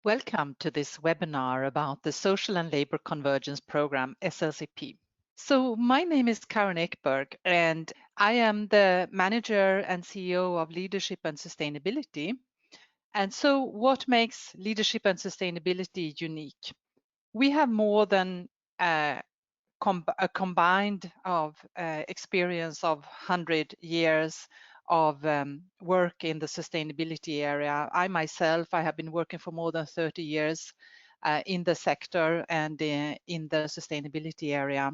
Welcome to this webinar about the Social and Labor Convergence Program, SLCP. So my name is Karen Ekberg, and I am the Manager and CEO of Leadership and Sustainability. And so what makes leadership and sustainability unique? We have more than a combined experience of 100 years of work in the sustainability area. I myself, I have been working for more than 30 years in the sector and in the sustainability area.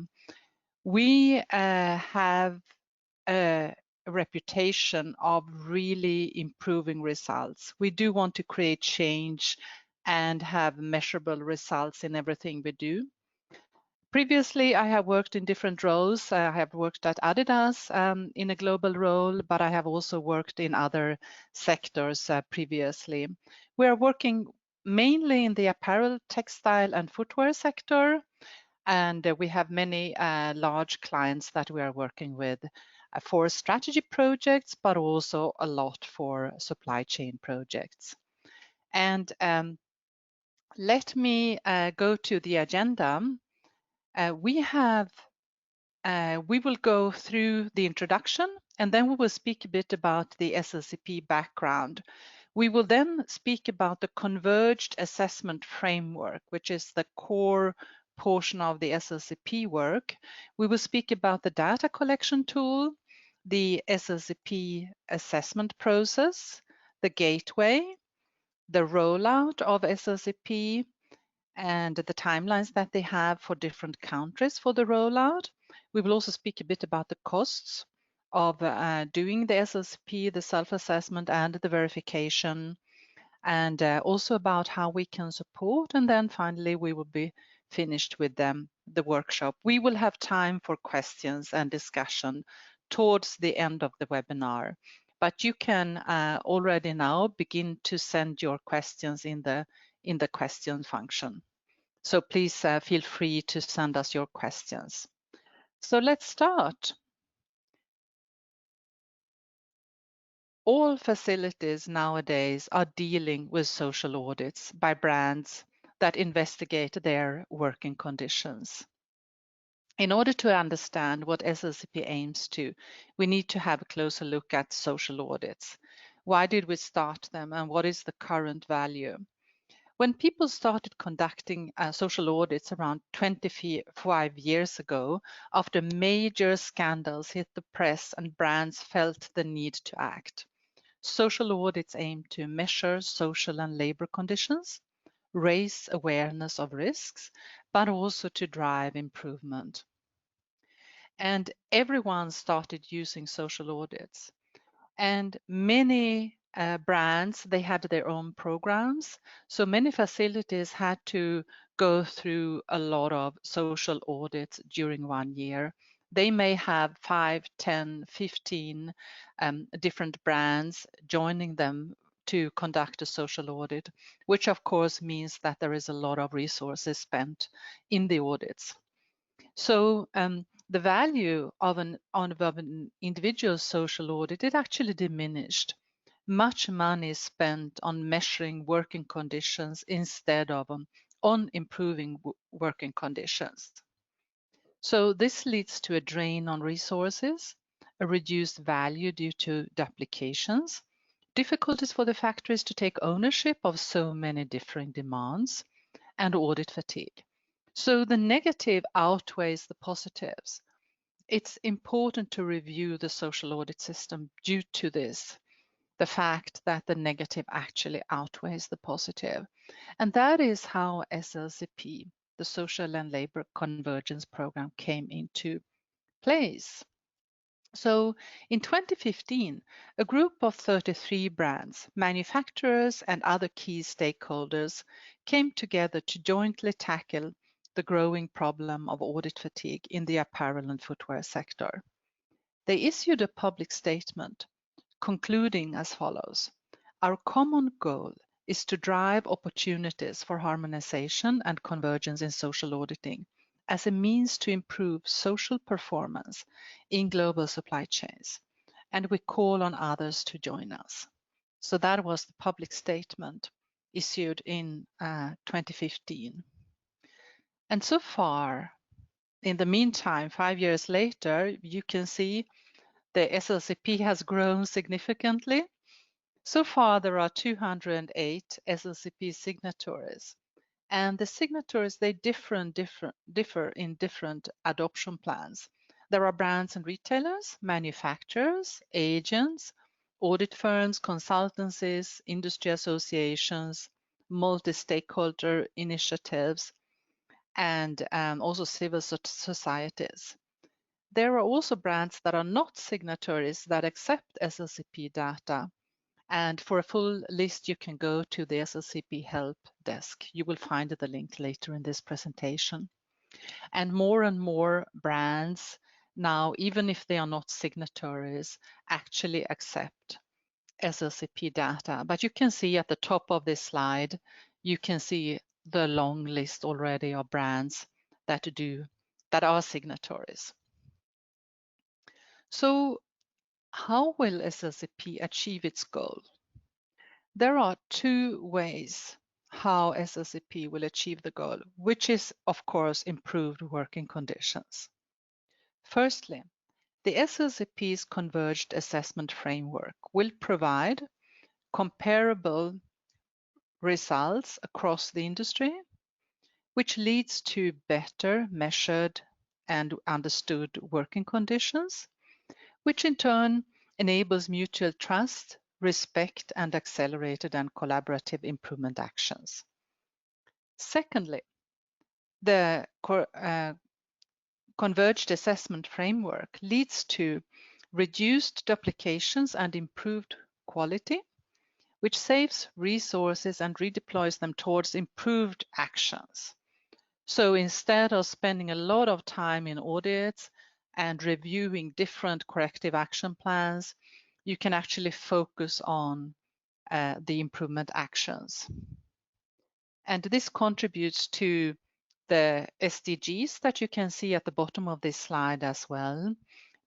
We have a reputation of really improving results. We do want to create change and have measurable results in everything we do. Previously, I have worked in different roles. I have worked at Adidas in a global role, but I have also worked in other sectors previously. We are working mainly in the apparel, textile, and footwear sector, and we have many large clients that we are working with for strategy projects, but also a lot for supply chain projects. And let me go to the agenda. We will go through the introduction, and then we will speak a bit about the SLCP background. We will then speak about the Converged assessment framework, which is the core portion of the SLCP work. We will speak about the data collection tool, the SLCP assessment process, the gateway, the rollout of SLCP, and the timelines that they have for different countries for the rollout. We will also speak a bit about the costs of doing the SLCP, the self-assessment, and the verification, and also about how we can support. And then finally, we will be finished with the workshop. We will have time for questions and discussion towards the end of the webinar. But you can already now begin to send your questions in the question function. So please feel free to send us your questions. So let's start. All facilities nowadays are dealing with social audits by brands that investigate their working conditions. In order to understand what SLCP aims to, we need to have a closer look at social audits. Why did we start them, and what is the current value? When people started conducting social audits around 25 years ago, after major scandals hit the press and brands felt the need to act. Social audits aim to measure social and labor conditions, raise awareness of risks, but also to drive improvement. And everyone started using social audits. And many brands, they had their own programs. So many facilities had to go through a lot of social audits during 1 year. They may have 5, 10, 15 different brands joining them to conduct a social audit, which of course means that there is a lot of resources spent in the audits. So the value of an individual social audit, it actually diminished. Much money is spent on measuring working conditions instead of on improving working conditions. So this leads to a drain on resources, a reduced value due to duplications, difficulties for the factories to take ownership of so many differing demands, and audit fatigue. So the negative outweighs the positives. It's important to review the social audit system due to this, the fact that the negative actually outweighs the positive. And that is how SLCP, the Social and Labor Convergence Program, came into place. So in 2015, a group of 33 brands, manufacturers, and other key stakeholders came together to jointly tackle the growing problem of audit fatigue in the apparel and footwear sector. They issued a public statement concluding as follows: our common goal is to drive opportunities for harmonization and convergence in social auditing as a means to improve social performance in global supply chains, and we call on others to join us. So that was the public statement issued in 2015. And so far, in the meantime, 5 years later, you can see the SLCP has grown significantly. So far, there are 208 SLCP signatories. And the signatories, they differ in different adoption plans. There are brands and retailers, manufacturers, agents, audit firms, consultancies, industry associations, multi-stakeholder initiatives, and also civil societies. There are also brands that are not signatories that accept SLCP data. And for a full list, you can go to the SLCP help desk. You will find the link later in this presentation. And more brands now, even if they are not signatories, actually accept SLCP data. But you can see at the top of this slide, you can see the long list already of brands that are signatories. So how will SLCP achieve its goal? There are two ways how SLCP will achieve the goal, which is, of course, improved working conditions. Firstly, the SLCP's Converged assessment framework will provide comparable results across the industry, which leads to better measured and understood working conditions, which in turn enables mutual trust, respect, and accelerated and collaborative improvement actions. Secondly, the Converged assessment framework leads to reduced duplications and improved quality, which saves resources and redeploys them towards improved actions. So instead of spending a lot of time in audits and reviewing different corrective action plans, you can actually focus on the improvement actions. And this contributes to the SDGs that you can see at the bottom of this slide as well.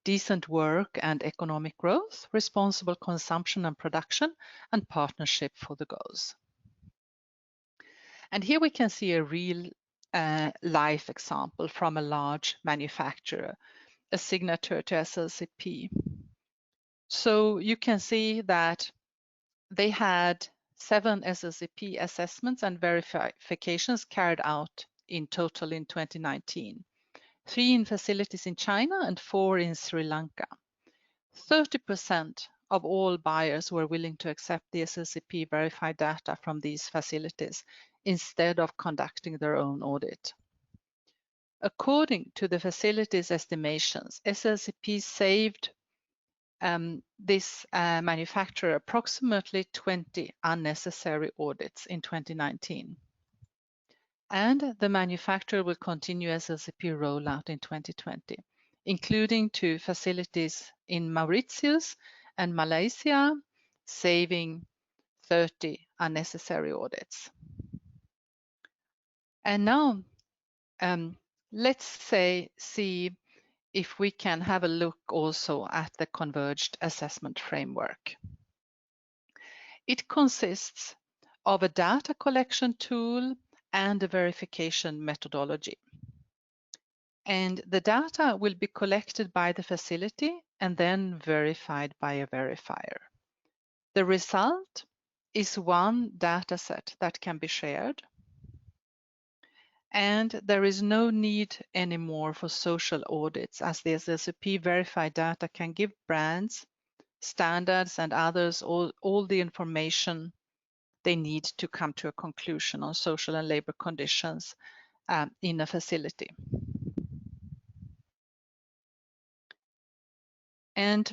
Decent work and economic growth, responsible consumption and production, and partnership for the goals. And here we can see a real life example from a large manufacturer, a signature to SLCP. So you can see that they had 7 SLCP assessments and verifications carried out in total in 2019. 3 in facilities in China and 4 in Sri Lanka. 30% of all buyers were willing to accept the SLCP verified data from these facilities instead of conducting their own audit. According to the facilities estimations, SLCP saved this manufacturer approximately 20 unnecessary audits in 2019. And the manufacturer will continue SLCP rollout in 2020, including to facilities in Mauritius and Malaysia, saving 30 unnecessary audits. And now, let's see if we can have a look also at the Converged assessment framework. It consists of a data collection tool and a verification methodology. And the data will be collected by the facility and then verified by a verifier. The result is one data set that can be shared. And there is no need anymore for social audits, as the SLCP verified data can give brands, standards, and others all the information they need to come to a conclusion on social and labor conditions in a facility. And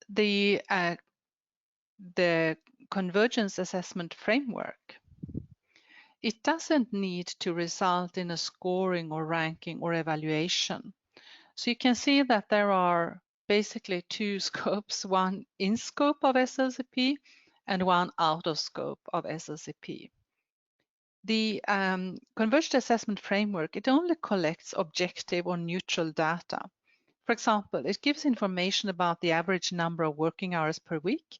the Convergence assessment framework, it doesn't need to result in a scoring or ranking or evaluation. So you can see that there are basically 2 scopes, one in scope of SLCP and one out of scope of SLCP. The Converged assessment framework, it only collects objective or neutral data. For example, it gives information about the average number of working hours per week,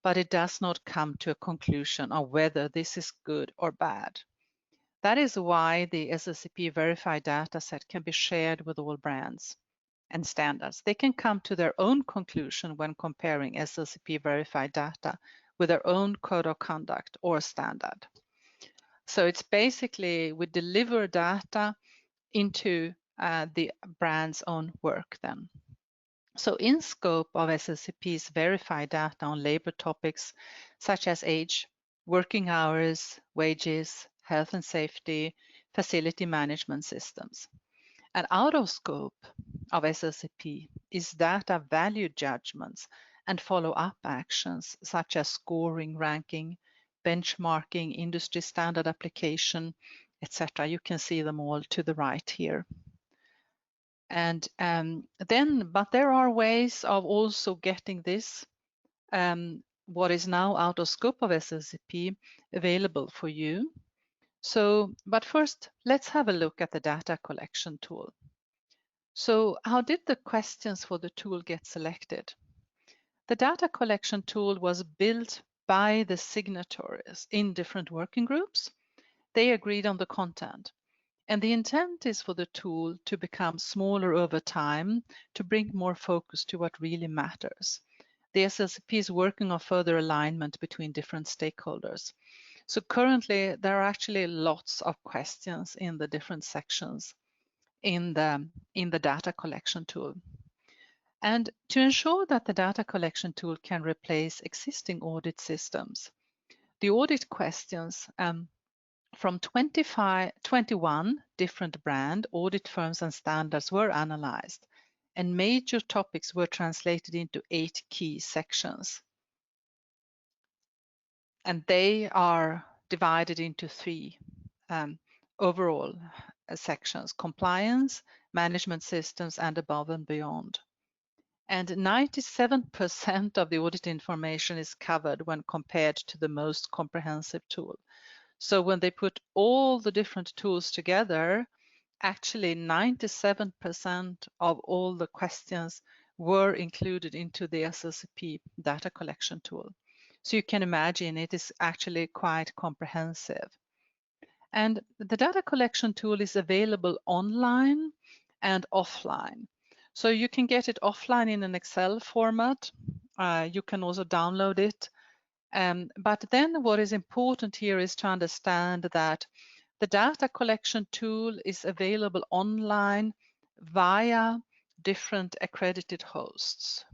but it does not come to a conclusion of whether this is good or bad. That is why the SLCP verified dataset can be shared with all brands and standards. They can come to their own conclusion when comparing SLCP verified data with their own code of conduct or standard. So it's basically we deliver data into the brand's own work then. So in scope of SLCP's verified data on labor topics such as age, working hours, wages, health and safety, facility management systems. And out of scope of SLCP is data value judgments and follow-up actions such as scoring, ranking, benchmarking, industry standard application, etc. You can see them all to the right here. And but there are ways of also getting this, what is now out of scope of SLCP, available for you. So, but first, let's have a look at the data collection tool. So how did the questions for the tool get selected? The data collection tool was built by the signatories in different working groups. They agreed on the content. And the intent is for the tool to become smaller over time to bring more focus to what really matters. The SLCP is working on further alignment between different stakeholders. So currently, there are actually lots of questions in the different sections in the data collection tool. And to ensure that the data collection tool can replace existing audit systems, the audit questions from 21 different brand audit firms and standards were analyzed, and major topics were translated into 8 key sections. And they are divided into 3 overall sections: compliance, management systems, and above and beyond. And 97% of the audit information is covered when compared to the most comprehensive tool. So when they put all the different tools together, actually 97% of all the questions were included into the SLCP data collection tool. So you can imagine it is actually quite comprehensive. And the data collection tool is available online and offline. So you can get it offline in an Excel format. You can also download it. But then what is important here is to understand that the data collection tool is available online via different accredited hosts.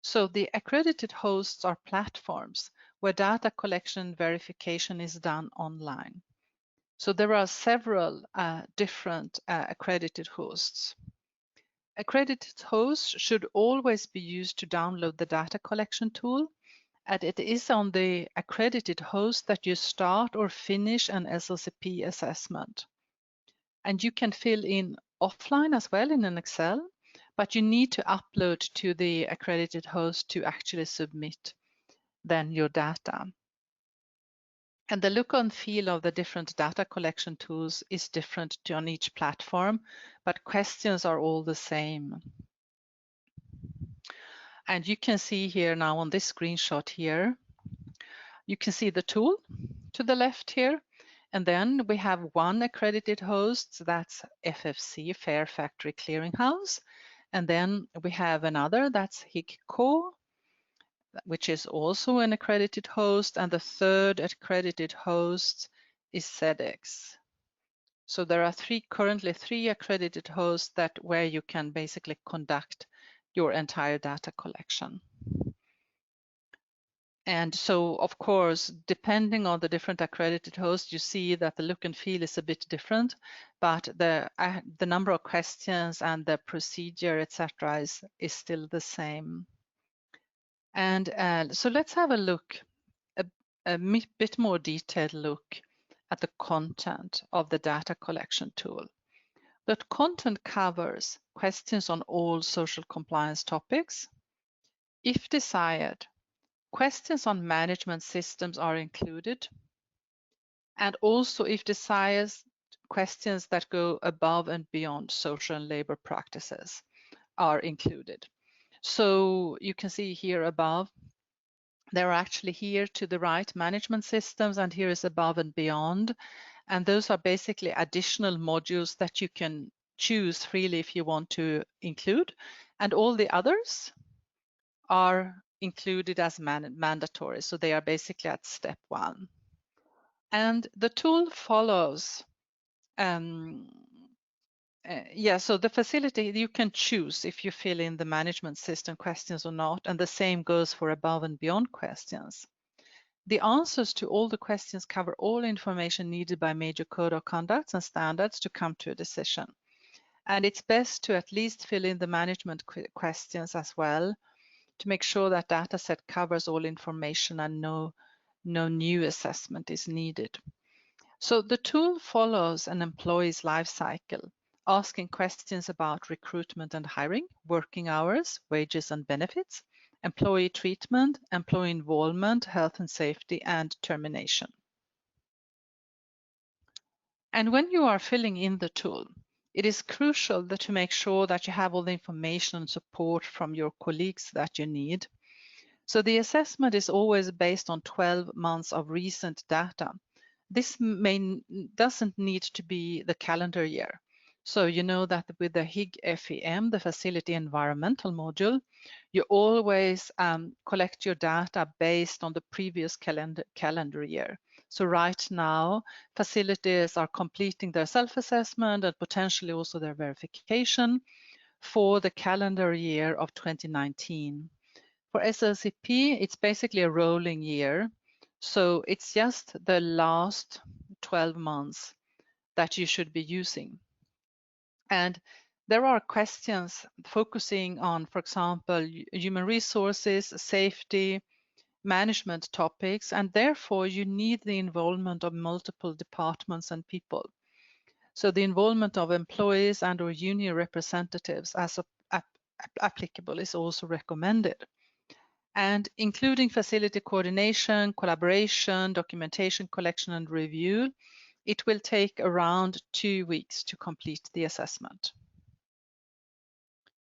So the accredited hosts are platforms where data collection verification is done online. So there are several different accredited hosts. Accredited hosts should always be used to download the data collection tool, and it is on the accredited host that you start or finish an SLCP assessment. And you can fill in offline as well in an Excel, but you need to upload to the accredited host to actually submit then your data. And the look and feel of the different data collection tools is different on each platform, but questions are all the same. And you can see here now on this screenshot here, you can see the tool to the left here. And then we have one accredited host, that's FFC, Fair Factory Clearinghouse. And then we have another, that's HICCO, which is also an accredited host, and the third accredited host is SEDEX. So there are currently three accredited hosts where you can basically conduct your entire data collection. And so, of course, depending on the different accredited hosts, you see that the look and feel is a bit different, but the number of questions and the procedure, etc., is still the same. And so let's have a look, a bit more detailed look at the content of the data collection tool. The content covers questions on all social compliance topics. If desired, questions on management systems are included. And also, if desired, questions that go above and beyond social and labor practices are included. So you can see here above There are actually here to the right management systems, and here is above and beyond. And those are basically additional modules that you can choose freely if you want to include. And all the others are included as mandatory. So they are basically at step 1. And the tool follows. So the facility, you can choose if you fill in the management system questions or not. And the same goes for above and beyond questions. The answers to all the questions cover all information needed by major code of conducts and standards to come to a decision. And it's best to at least fill in the management questions as well to make sure that dataset covers all information and no new assessment is needed. So the tool follows an employee's life cycle, asking questions about recruitment and hiring, working hours, wages and benefits, employee treatment, employee involvement, health and safety, and termination. And when you are filling in the tool, it is crucial to make sure that you have all the information and support from your colleagues that you need. So the assessment is always based on 12 months of recent data. This doesn't need to be the calendar year. So you know that with the HIG FEM, the Facility Environmental Module, you always collect your data based on the previous calendar year. So right now, facilities are completing their self-assessment and potentially also their verification for the calendar year of 2019. For SLCP, it's basically a rolling year. So it's just the last 12 months that you should be using. And there are questions focusing on, for example, human resources, safety, management topics, and therefore you need the involvement of multiple departments and people. So the involvement of employees and or union representatives as applicable is also recommended. And including facility coordination, collaboration, documentation collection and review, it will take around 2 weeks to complete the assessment.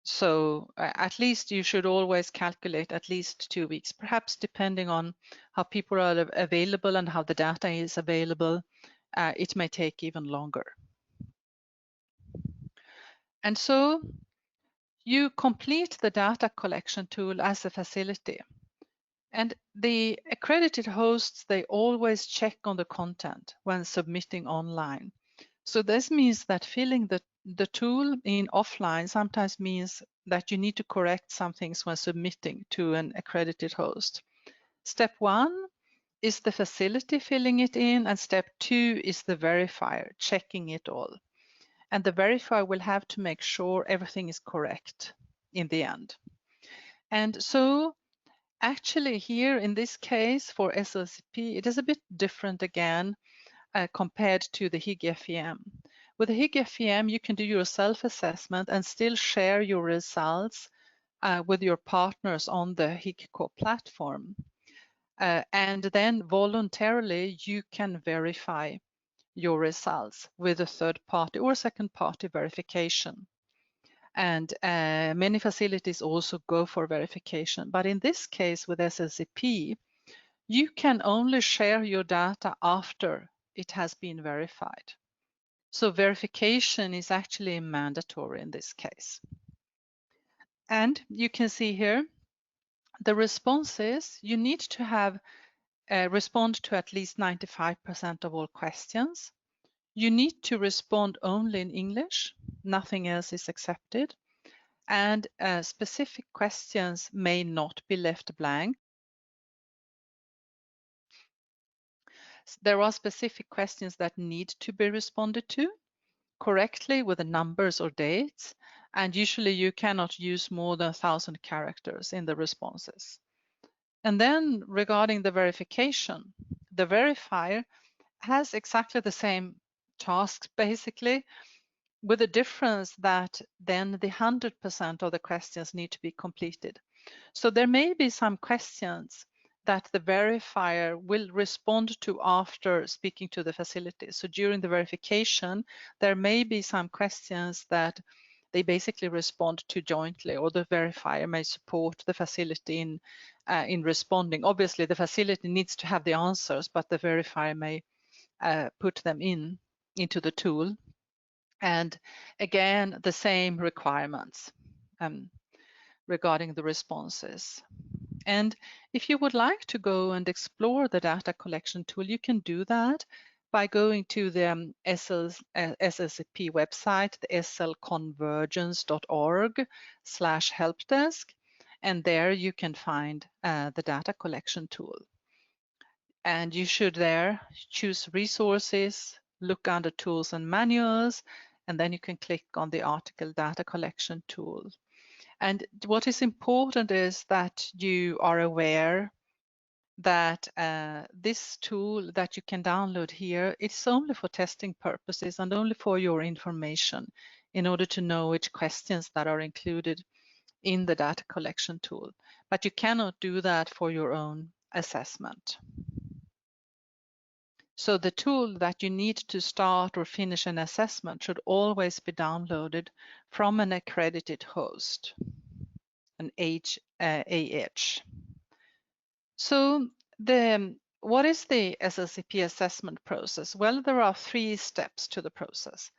So at least you should always calculate at least 2 weeks, perhaps depending on how people are available and how the data is available, it may take even longer. And so you complete the data collection tool as a facility. And the accredited hosts, they always check on the content when submitting online. So this means that filling the tool in offline sometimes means that you need to correct some things when submitting to an accredited host. Step 1 is the facility filling it in, and step 2 is the verifier checking it all. And the verifier will have to make sure everything is correct in the end. And so actually here in this case for SLCP, it is a bit different again compared to the HIG FEM. With the HIG FEM, you can do your self-assessment and still share your results with your partners on the HIG core platform. And then voluntarily, you can verify your results with a third party or second party verification. And many facilities also go for verification. But in this case with SLCP, you can only share your data after it has been verified. So verification is actually mandatory in this case. And you can see here, the responses, you need to have respond to at least 95% of all questions. You need to respond only in English, nothing else is accepted. And specific questions may not be left blank. There are specific questions that need to be responded to correctly with the numbers or dates, and usually you cannot use more than 1,000 characters in the responses. And then regarding the verification, the verifier has exactly the same tasks basically, with the difference that then the 100% of the questions need to be completed. So there may be some questions that the verifier will respond to after speaking to the facility. So during the verification, there may be some questions that they basically respond to jointly, or the verifier may support the facility in in responding. Obviously, the facility needs to have the answers, but the verifier may put them into the tool. And again, the same requirements regarding the responses. And if you would like to go and explore the data collection tool, you can do that by going to the SLCP website, the slconvergence.org/helpdesk, and there you can find the data collection tool. And you should there choose resources, look under tools and manuals, and then you can click on the article data collection tool. And what is important is that you are aware that this tool that you can download here, it's only for testing purposes and only for your information in order to know which questions that are included in the data collection tool. But you cannot do that for your own assessment. So the tool that you need to start or finish an assessment should always be downloaded from an accredited host, an AH. So what is the SLCP assessment process? Well, there are 3 steps to the process.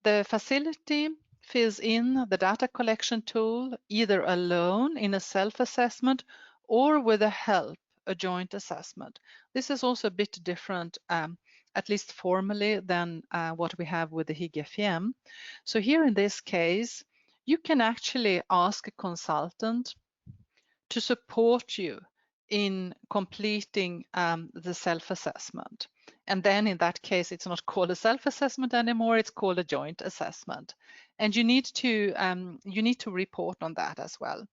The facility fills in the data collection tool either alone in a self-assessment or with a help, a joint assessment. This is also a bit different, at least formally, than what we have with the HIG-FEM. So here in this case, you can actually ask a consultant to support you in completing the self-assessment. And then in that case, it's not called a self-assessment anymore, it's called a joint assessment. And you need to report on that as well.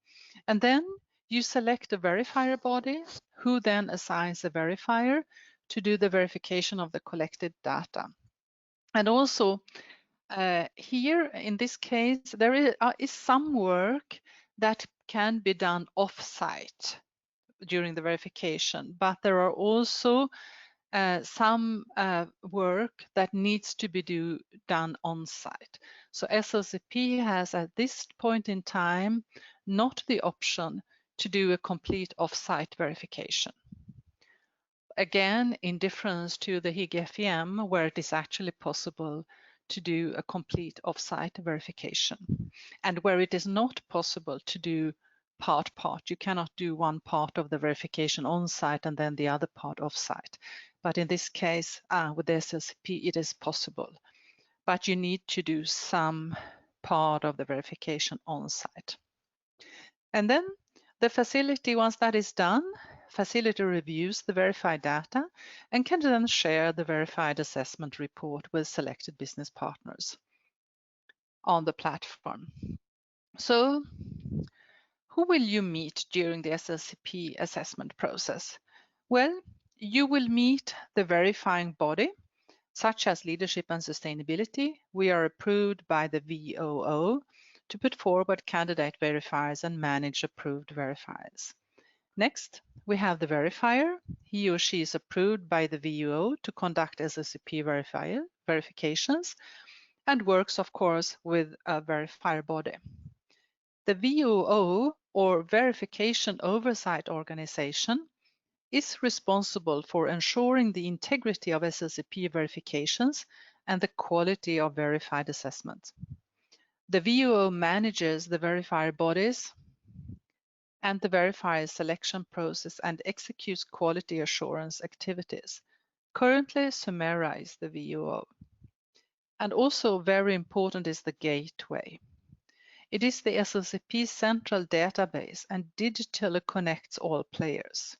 And then you select a verifier body who then assigns a verifier to do the verification of the collected data. And also here in this case, there is some work that can be done off-site during the verification, but there are also some work that needs to be done on-site. So SLCP has at this point in time not the option to do a complete off-site verification. Again, in difference to the HIG-FEM, where it is actually possible to do a complete off-site verification, and where it is not possible to do part. You cannot do one part of the verification on-site and then the other part off-site. But in this case, with the SLCP, it is possible. But you need to do some part of the verification on-site. And then the facility, once that is done, facility reviews the verified data and can then share the verified assessment report with selected business partners on the platform. So who will you meet during the SLCP assessment process? Well, you will meet the verifying body, such as leadership and sustainability. We are approved by the VOO to put forward candidate verifiers and manage approved verifiers. Next, we have the verifier. He or she is approved by the VOO to conduct SLCP verifications and works, of course, with a verifier body. The VOO, or Verification Oversight Organization, is responsible for ensuring the integrity of SLCP verifications and the quality of verified assessments. The VOO manages the verifier bodies and the verifier selection process and executes quality assurance activities. Currently, Sumera is the VOO. And also very important is the gateway. It is the SLCP central database and digitally connects all players.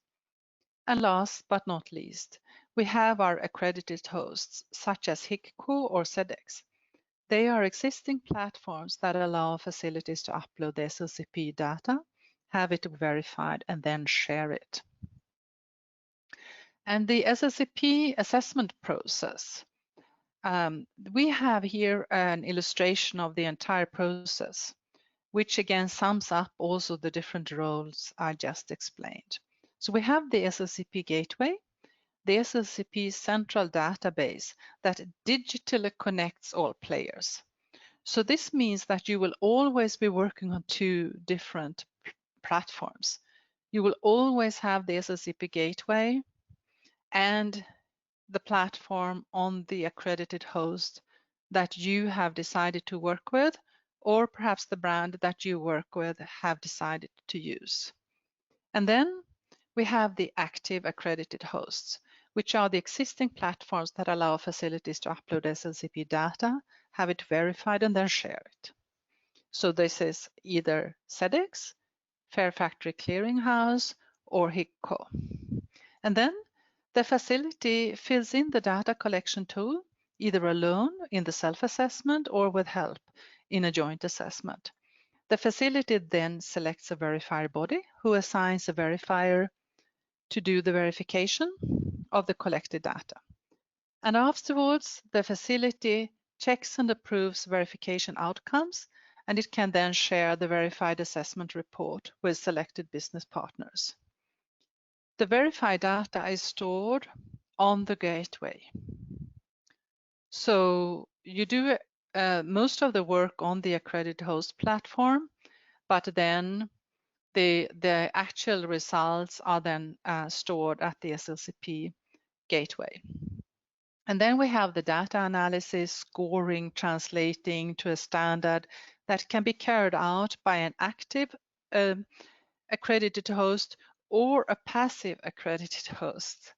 And last but not least, we have our accredited hosts, such as HIGCO or SEDEX. They are existing platforms that allow facilities to upload the SLCP data, have it verified, and then share it. And the SLCP assessment process. We have here an illustration of the entire process, which again sums up also the different roles I just explained. So we have the SLCP gateway, the SLCP central database that digitally connects all players. So this means that you will always be working on 2 different platforms. You will always have the SLCP gateway and the platform on the accredited host that you have decided to work with, or perhaps the brand that you work with have decided to use. And then we have the active accredited hosts, which are the existing platforms that allow facilities to upload SLCP data, have it verified, and then share it. So this is either SEDEX, Fair Factory Clearinghouse, or HICCO. And then the facility fills in the data collection tool, either alone in the self-assessment or with help in a joint assessment. The facility then selects a verifier body who assigns a verifier to do the verification of the collected data. And afterwards, the facility checks and approves verification outcomes, and it can then share the verified assessment report with selected business partners. The verified data is stored on the gateway. So you do most of the work on the accredited host platform, but then the actual results are then stored at the SLCP gateway. And then we have the data analysis, scoring, translating to a standard that can be carried out by an active accredited host or a passive accredited host.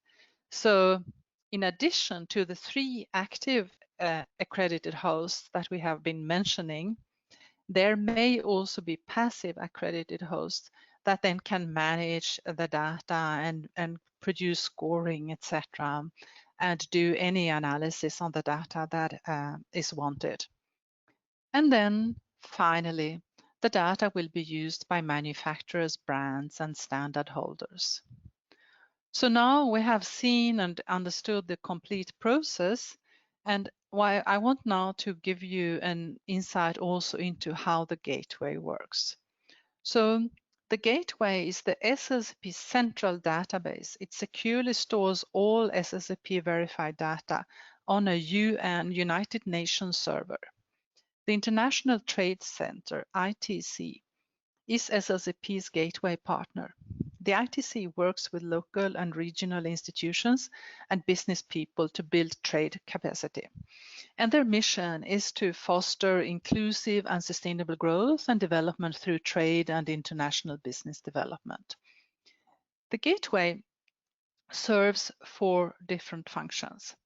So in addition to the 3 active accredited hosts that we have been mentioning, there may also be passive accredited hosts that then can manage the data and produce scoring, etc., and do any analysis on the data that is wanted. And then finally, the data will be used by manufacturers, brands, and standard holders. So now we have seen and understood the complete process, and why I want now to give you an insight also into how the gateway works. So the gateway is the SLCP central database. It securely stores all SLCP verified data on a UN United Nations server. The International Trade Center, ITC, is SLCP's gateway partner. The ITC works with local and regional institutions and business people to build trade capacity. And their mission is to foster inclusive and sustainable growth and development through trade and international business development. The gateway serves 4 different functions.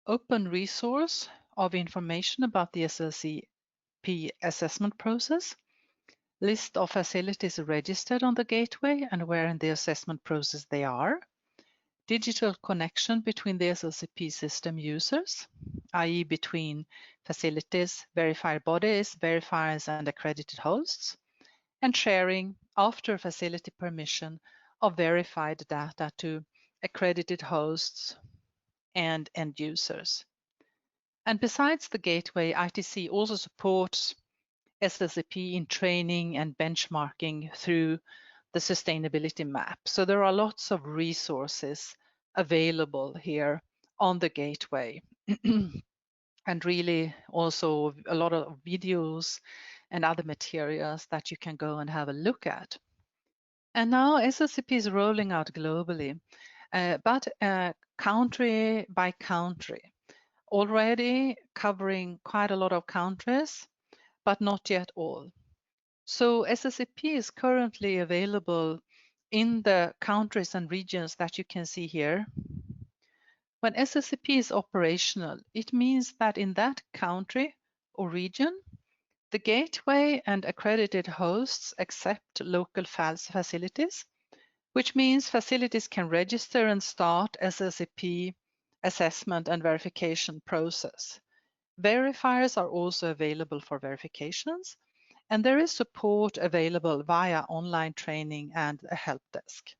Open resource of information about the SLCP assessment process, list of facilities registered on the gateway and where in the assessment process they are, digital connection between the SLCP system users, i.e. between facilities, verifier bodies, verifiers, and accredited hosts, and sharing after facility permission of verified data to accredited hosts and end users. And besides the gateway, ITC also supports SLCP in training and benchmarking through the sustainability map. So there are lots of resources available here on the gateway and really also a lot of videos and other materials that you can go and have a look at. And now SLCP is rolling out globally, but country by country, already covering quite a lot of countries, but not yet all. So SLCP is currently available in the countries and regions that you can see here. When SLCP is operational, it means that in that country or region, the gateway and accredited hosts accept local facilities, which means facilities can register and start SLCP assessment and verification process. Verifiers are also available for verifications, and there is support available via online training and a help desk.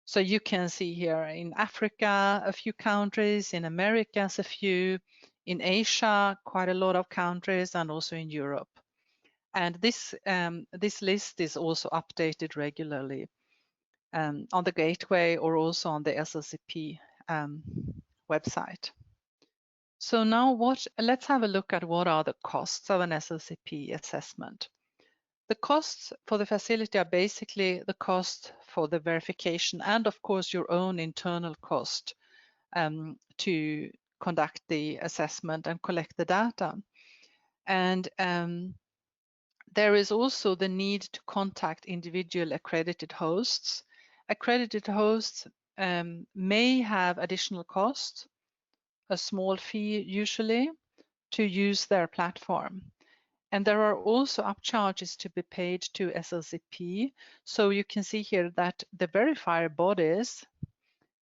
So you can see here in Africa, a few countries, in Americas, a few, in Asia, quite a lot of countries, and also in Europe. And this list is also updated regularly on the gateway or also on the SLCP website. So now let's have a look at what are the costs of an SLCP assessment. The costs for the facility are basically the cost for the verification and, of course, your own internal cost to conduct the assessment and collect the data. And there is also the need to contact individual accredited hosts. Accredited hosts may have additional costs, a small fee usually, to use their platform. And there are also upcharges to be paid to SLCP. So you can see here that the verifier bodies,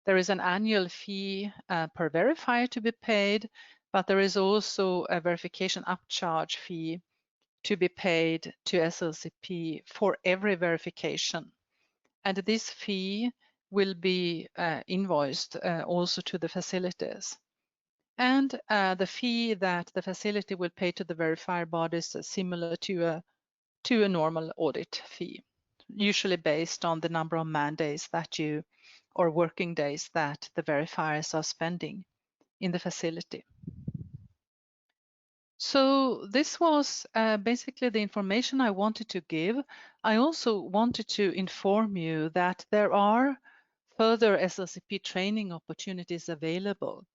there is an annual fee per verifier to be paid, but there is also a verification upcharge fee to be paid to SLCP for every verification. And this fee will be invoiced also to the facilities. And the fee that the facility will pay to the verifier bodies is similar to a normal audit fee, usually based on the number of man days that you, or working days that the verifiers are spending in the facility. So this was basically the information I wanted to give. I also wanted to inform you that there are further SLCP training opportunities available.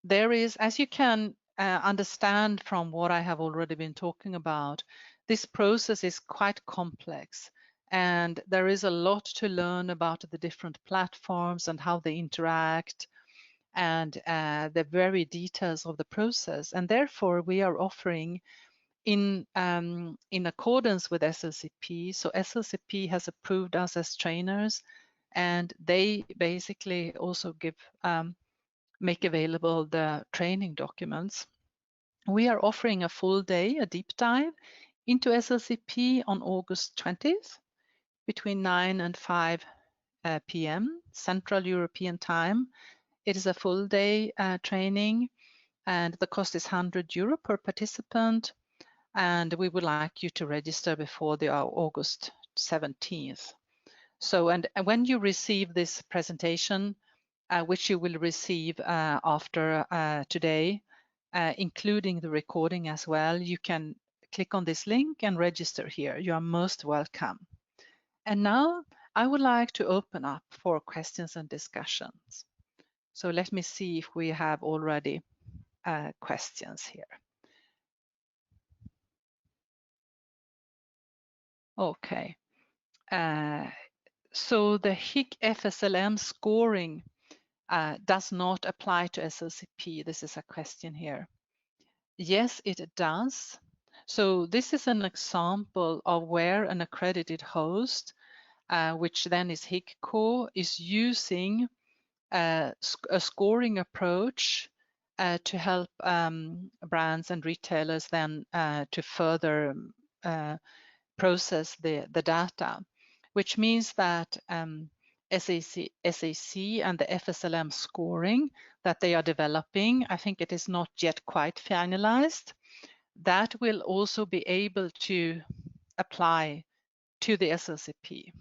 There is, as you can understand from what I have already been talking about, this process is quite complex and there is a lot to learn about the different platforms and how they interact and the very details of the process. And therefore, we are offering in accordance with SLCP. So SLCP has approved us as trainers, and they basically also make available the training documents. We are offering a full day, a deep dive into SLCP on August 20th between 9 and 5 p.m. Central European Time. It is a full day training and the cost is €100 per participant. And we would like you to register before the August 17th. So, and when you receive this presentation, which you will receive after today, including the recording as well, you can click on this link and register here. You are most welcome. And now I would like to open up for questions and discussions. So let me see if we have already questions here. Okay. So the HIG FSLM scoring does not apply to SLCP. This is a question here. Yes, it does. So this is an example of where an accredited host, which then is HIGCO, is using a scoring approach to help brands and retailers then to further process the data, which means that SAC and the FSLM scoring that they are developing, I think it is not yet quite finalized, that will also be able to apply to the SLCP.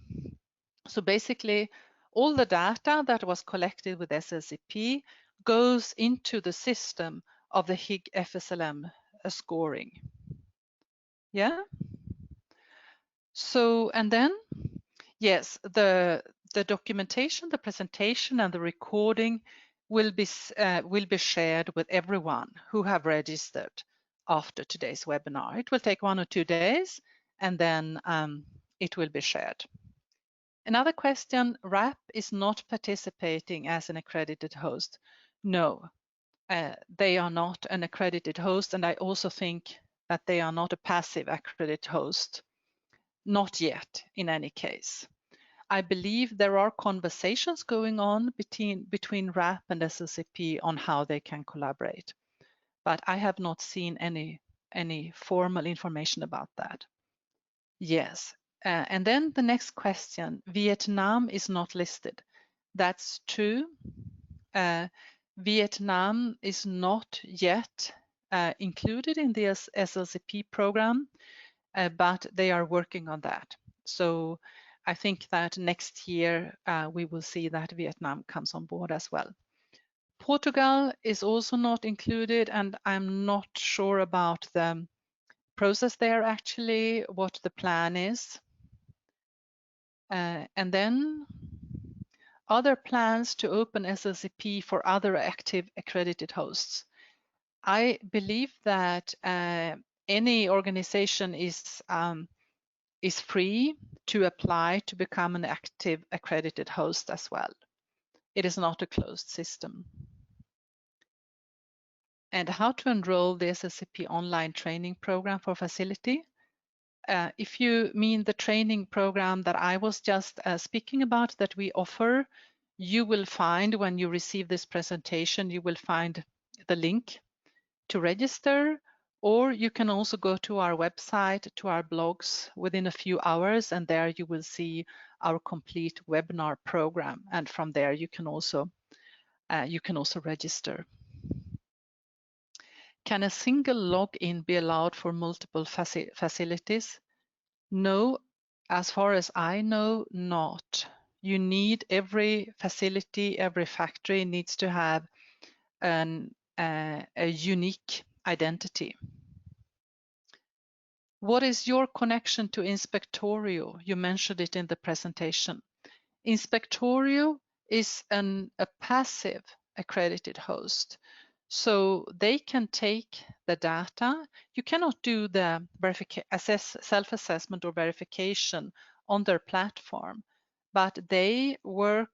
So basically, all the data that was collected with SLCP goes into the system of the HIG FSLM scoring. Yeah? So, and then, yes, the documentation, the presentation, and the recording will be shared with everyone who have registered after today's webinar. It will take 1 or 2 days, and then it will be shared. Another question, RAP is not participating as an accredited host. No, they are not an accredited host, and I also think that they are not a passive accredited host. Not yet, in any case. I believe there are conversations going on between RAP and SLCP on how they can collaborate, but I have not seen any formal information about that. Yes, and then the next question, Vietnam is not listed. That's true. Vietnam is not yet included in the SLCP program, but they are working on that. So I think that next year we will see that Vietnam comes on board as well. Portugal is also not included, and I'm not sure about the process there actually, what the plan is. And then other plans to open SLCP for other active accredited hosts. I believe that any organization is free to apply to become an active accredited host as well. It is not a closed system. And how to enroll the SLCP online training program for facility. If you mean the training program that I was just speaking about that we offer, you will find when you receive this presentation, you will find the link to register, or you can also go to our website, to our blogs within a few hours, and there you will see our complete webinar program. And from there, you can also register. Can a single login be allowed for multiple facilities? No, as far as I know, not. You need every facility, every factory needs to have a unique identity. What is your connection to Inspectorio? You mentioned it in the presentation. Inspectorio is a passive accredited host. So they can take the data. You cannot do the self-assessment or verification on their platform, but they work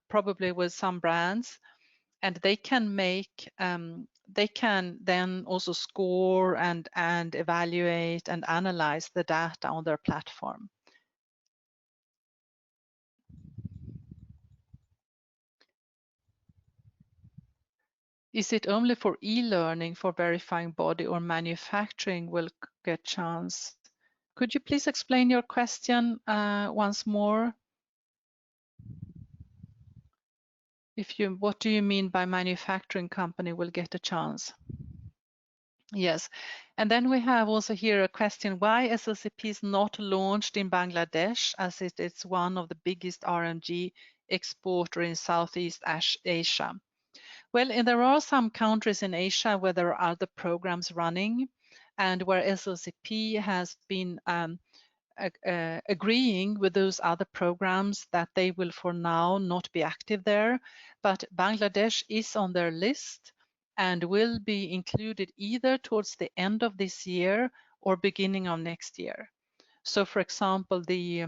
probably with some brands, and they can make they can then also score and evaluate and analyze the data on their platform. Is it only for e-learning for verifying body, or manufacturing will get chance? Could you please explain your question once more? What do you mean by manufacturing company will get a chance? Yes, and then we have also here a question, why SLCP is not launched in Bangladesh, as it is one of the biggest RMG exporter in Southeast Asia. Well, and there are some countries in Asia where there are other programs running, and where SLCP has been agreeing with those other programs that they will for now not be active there. But Bangladesh is on their list and will be included either towards the end of this year or beginning of next year. So for example, the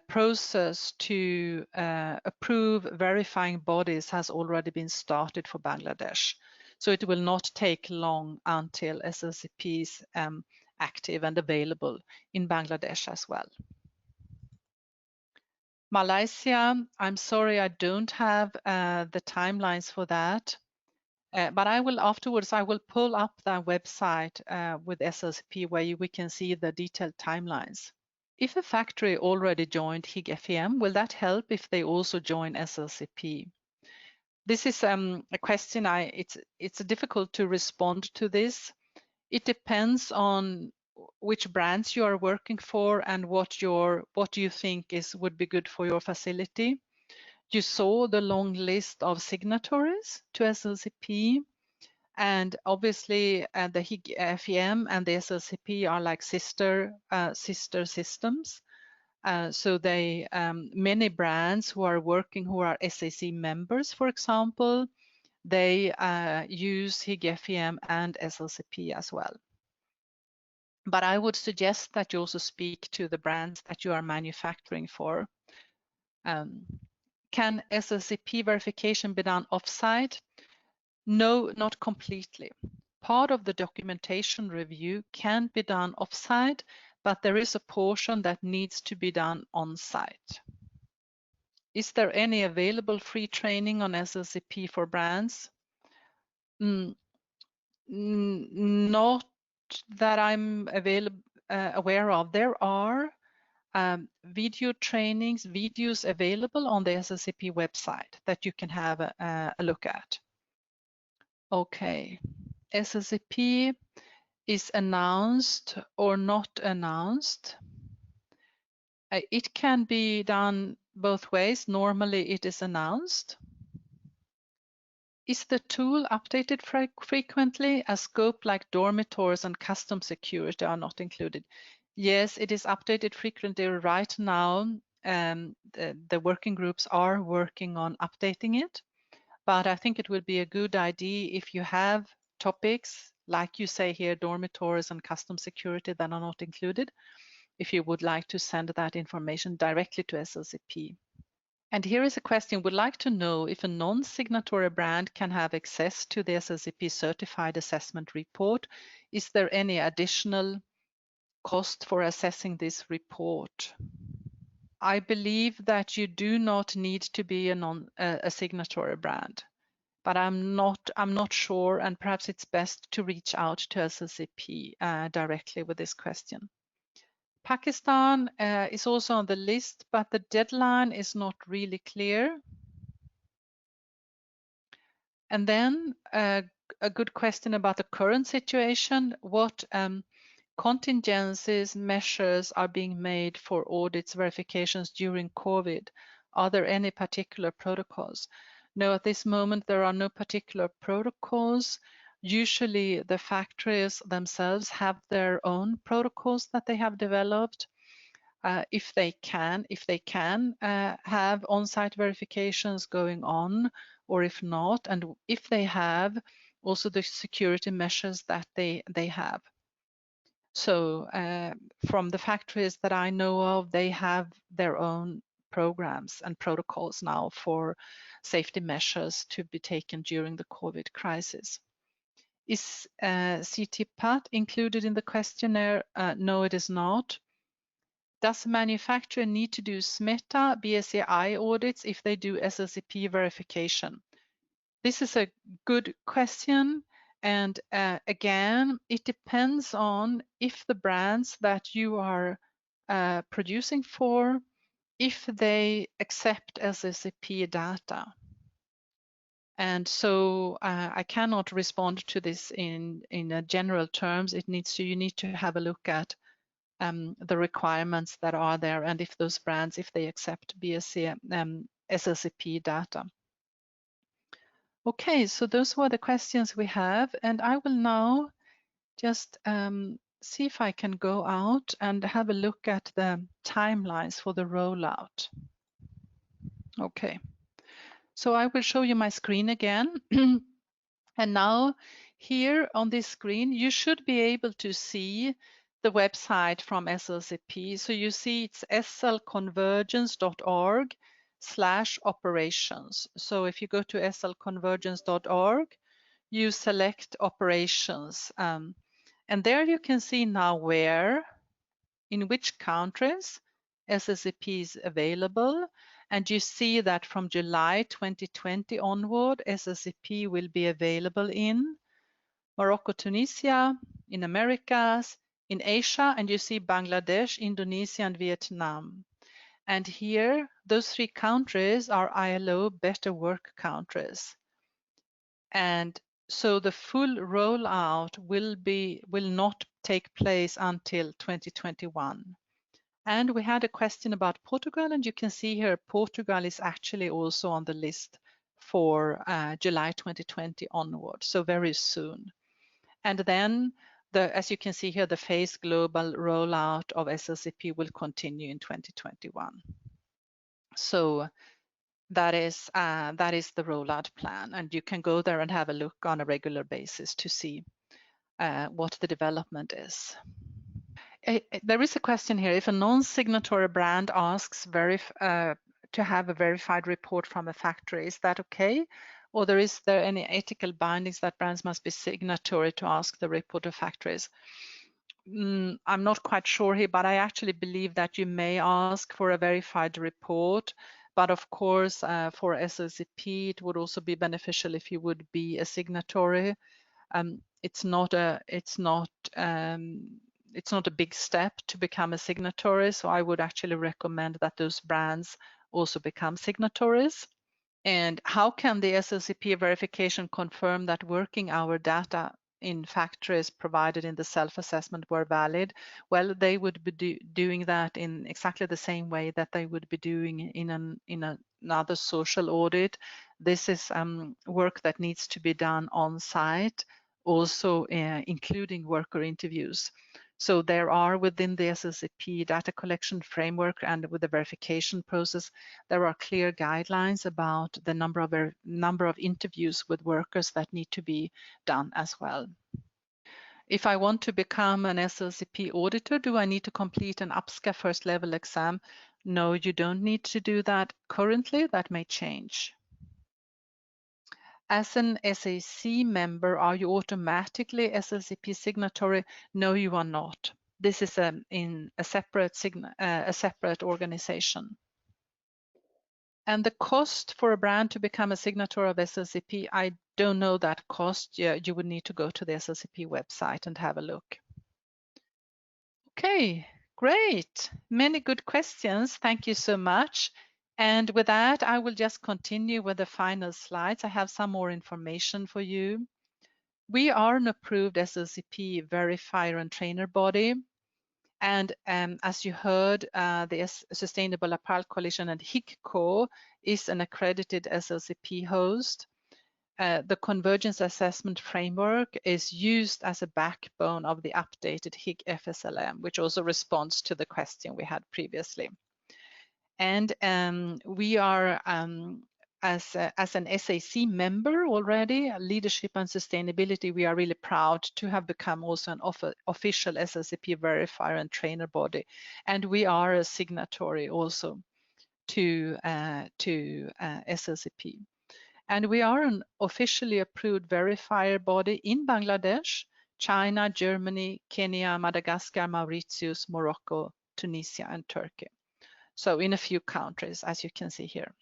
process to approve verifying bodies has already been started for Bangladesh. So it will not take long until SLCP is active and available in Bangladesh as well. Malaysia, I'm sorry, I don't have the timelines for that. But I will afterwards, I will pull up that website with SLCP where we can see the detailed timelines. If a factory already joined HIG-FEM, will that help if they also join SLCP? This is a question it's difficult to respond to this. It depends on which brands you are working for and what you think would be good for your facility. You saw the long list of signatories to SLCP, and obviously the HIG-FEM and the SLCP are like sister systems. So many brands who are SAC members, for example, they use HIG-FEM and SLCP as well. But I would suggest that you also speak to the brands that you are manufacturing for. Can SLCP verification be done offsite? No, not completely. Part of the documentation review can be done offsite, but there is a portion that needs to be done on-site. Is there any available free training on SLCP for brands? Not that I'm aware of. There are video trainings, videos available on the SLCP website that you can have a look at. Okay, SLCP is announced or not announced. It can be done both ways. Normally it is announced. Is the tool updated frequently? A scope like dormitories and custom security are not included. Yes, it is updated frequently right now. The working groups are working on updating it, but I think it would be a good idea if you have topics, like you say here, dormitories and custom security that are not included, if you would like to send that information directly to SLCP. And here is a question, would like to know if a non-signatory brand can have access to the SLCP certified assessment report. Is there any additional cost for assessing this report? I believe that you do not need to be a signatory brand, but I'm not sure, and perhaps it's best to reach out to SLCP directly with this question. Pakistan is also on the list, but the deadline is not really clear. And then a good question about the current situation. What contingencies measures are being made for audits verifications during COVID? Are there any particular protocols? No, at this moment there are no particular protocols. Usually the factories themselves have their own protocols that they have developed. If they can have on-site verifications going on, or if not, and if they have, also the security measures that they have. So from the factories that I know of, they have their own programs and protocols now for safety measures to be taken during the COVID crisis. Is CTPAT included in the questionnaire? No, it is not. Does the manufacturer need to do SMETA BSCI audits if they do SLCP verification? This is a good question. And again, it depends on if the brands that you are producing for, if they accept SLCP data. And so I cannot respond to this in general terms. You need to have a look at the requirements that are there, and if those brands, if they accept BSC SLCP data. Okay, so those were the questions we have, and I will now just see if I can go out and have a look at the timelines for the rollout. Okay, so I will show you my screen again. And now here on this screen, you should be able to see the website from SLCP. So you see it's slconvergence.org/operations. So if you go to slconvergence.org, you select operations. And there you can see now in which countries SLCP is available. And you see that from July 2020 onward, SLCP will be available in Morocco, Tunisia, in Americas, in Asia, and you see Bangladesh, Indonesia, and Vietnam. And here, those 3 countries are ILO Better Work countries. And so the full rollout will not take place until 2021. And we had a question about Portugal, and you can see here Portugal is actually also on the list for July 2020 onward, so very soon. And then, as you can see here, the phased global rollout of SLCP will continue in 2021. So that is the rollout plan, and you can go there and have a look on a regular basis to see what the development is. There is a question here. If a non-signatory brand asks to have a verified report from a factory, is that okay? Or is there any ethical bindings that brands must be signatory to ask the report of factories? I'm not quite sure here, but I actually believe that you may ask for a verified report. But of course, for SLCP, it would also be beneficial if you would be a signatory. It's not a big step to become a signatory, so I would actually recommend that those brands also become signatories. And how can the SLCP verification confirm that working hour data in factories provided in the self-assessment were valid? Well, they would be doing that in exactly the same way that they would be doing in another social audit. This is work that needs to be done on site, also including worker interviews. So there are within the SLCP data collection framework and with the verification process, there are clear guidelines about the number of interviews with workers that need to be done as well. If I want to become an SLCP auditor, do I need to complete an UPSCA first level exam? No, you don't need to do that currently. That may change. As an SAC member, are you automatically SLCP signatory? No, you are not. This is in a separate organization. And the cost for a brand to become a signatory of SLCP, I don't know that cost. Yeah, you would need to go to the SLCP website and have a look. Okay, great. Many good questions. Thank you so much. And with that, I will just continue with the final slides. I have some more information for you. We are an approved SLCP verifier and trainer body. And as you heard, the Sustainable Apparel Coalition and HIGCO is an accredited SLCP host. The Convergence assessment framework is used as a backbone of the updated HIG FSLM, which also responds to the question we had previously. And we are, as an SAC member already, leadership and sustainability, we are really proud to have become also an official SLCP verifier and trainer body. And we are a signatory also to SLCP. And we are an officially approved verifier body in Bangladesh, China, Germany, Kenya, Madagascar, Mauritius, Morocco, Tunisia, and Turkey. So in a few countries, as you can see here.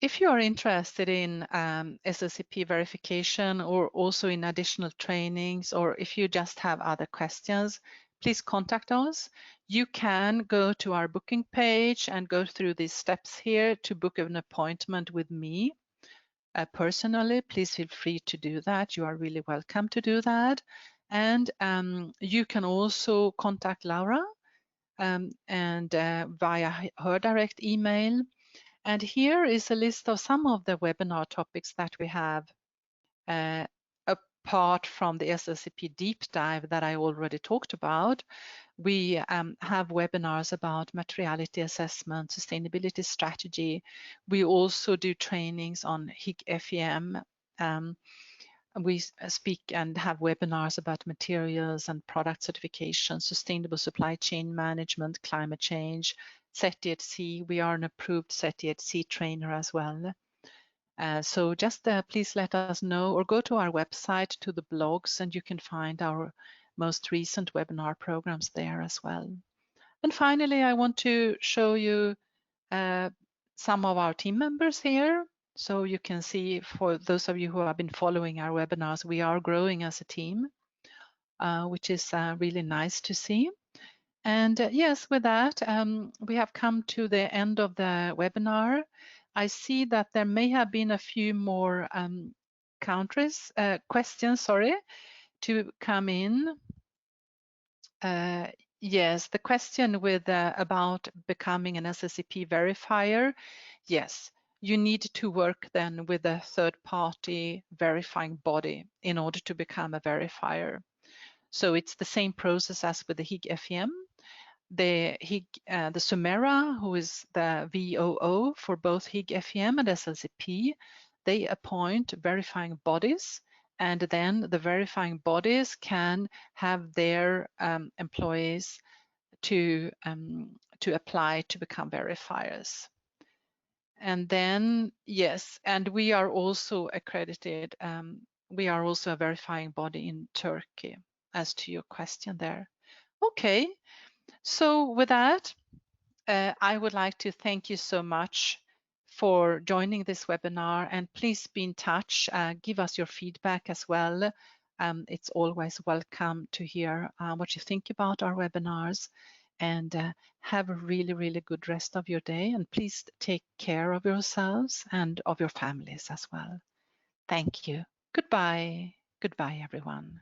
If you are interested in SLCP verification or also in additional trainings, or if you just have other questions, please contact us. You can go to our booking page and go through these steps here to book an appointment with me personally. Please feel free to do that. You are really welcome to do that. And you can also contact Laura and via her direct email. And here is a list of some of the webinar topics that we have apart from the SLCP deep dive that I already talked about. We have webinars about materiality assessment, sustainability strategy. We also do trainings on HIG FEM. We speak and have webinars about materials and product certification, sustainable supply chain management, climate change, SETI at Sea. We are an approved SETI at Sea trainer as well. So just please let us know or go to our website to the blogs and you can find our most recent webinar programs there as well. And finally, I want to show you some of our team members here. So you can see, for those of you who have been following our webinars, we are growing as a team, which is really nice to see. And yes, with that, we have come to the end of the webinar. I see that there may have been a few more questions, to come in. Yes, the question with about becoming an SLCP verifier. Yes, you need to work then with a third-party verifying body in order to become a verifier. So it's the same process as with the HIG FEM. The SUMERA, who is the VOO for both HIG FEM and SLCP, they appoint verifying bodies, and then the verifying bodies can have their employees to apply to become verifiers. And then, yes, and we are also accredited. We are also a verifying body in Turkey, as to your question there. Okay, so with that, I would like to thank you so much for joining this webinar, and please be in touch. Give us your feedback as well. It's always welcome to hear what you think about our webinars, and have a really, really good rest of your day. And please take care of yourselves and of your families as well. Thank you. Goodbye. Goodbye, everyone.